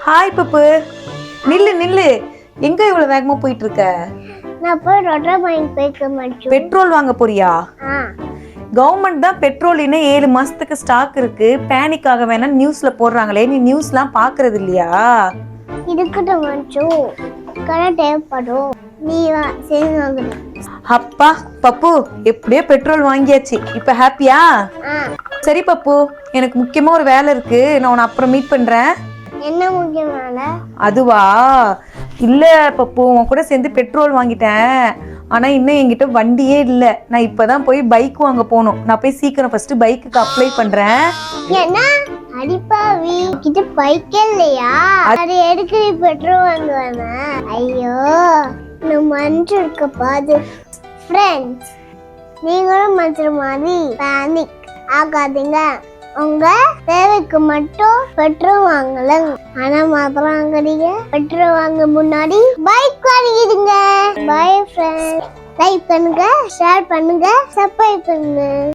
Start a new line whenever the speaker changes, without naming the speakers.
Hi பப்பு. நில்லு நில்லு, எங்க இவ்வளவு வேகமா போயிட்டு இருக்க?
நான் போய்
பெட்ரோல் வாங்க போறியா? கவர்மெண்ட் தான் பெட்ரோல் இன்னும் 7 மாசத்துக்கு ஸ்டாக் இருக்கு, பேனிக் ஆக வேணாம் நியூஸ்ல போடுறாங்களே, நீ நியூஸ்லாம் பாக்குறது இல்லையா?
இருக்கட்டும் மஞ்சு, கடை தேவைப்படும், நீ வா சரி வாங்க.
அப்பா பப்பு, எப்படியோ பெட்ரோல் வாங்கியாச்சு, இப்ப ஹாப்பியா? சரி பப்பு, எனக்கு முக்கியமா ஒரு வேலை இருக்கு, நான் உன்னை அப்புறம் மீட் பண்றேன்.
என்ன முக்கியம் வேலை?
அதுவா, இல்ல பப்பு, உன் கூட சேர்ந்து பெட்ரோல் வாங்கிட்டேன், ஆனா இன்னும் என்கிட்ட வண்டியே இல்லை. நான் இப்பதான் போய் பைக் வாங்க போகணும். நான் போய் சீக்கிரம் ஃபர்ஸ்ட் பைக்குக்கு அப்ளை பண்றேன்.
என்ன அடிப்பாவி, கிட்ட பைக்கே இல்லையா? அது எதுக்கு நீ பெட்ரோல் வாங்குவானா? ஐயோ, நம்ம மஞ்சு இருக்க பாது. ஃப்ரெண்ட்ஸ், நீங்களும் மஞ்சு மாதிரி பேனிக் ஆகாதீங்க. உங்க தேவைக்கு மட்டும் பெட்ரோல் வாங்கலாம். ஆனா மாத்திரம் வாங்குறீங்க, பெட்ரோல் வாங்க முன்னாடி பைக் வாங்கிடுங்க. பை ஃப்ரெண்ட்ஸ், லைக் பண்ணுங்க, ஷேர் பண்ணுங்க, சப்ஸ்கிரைப் பண்ணுங்க.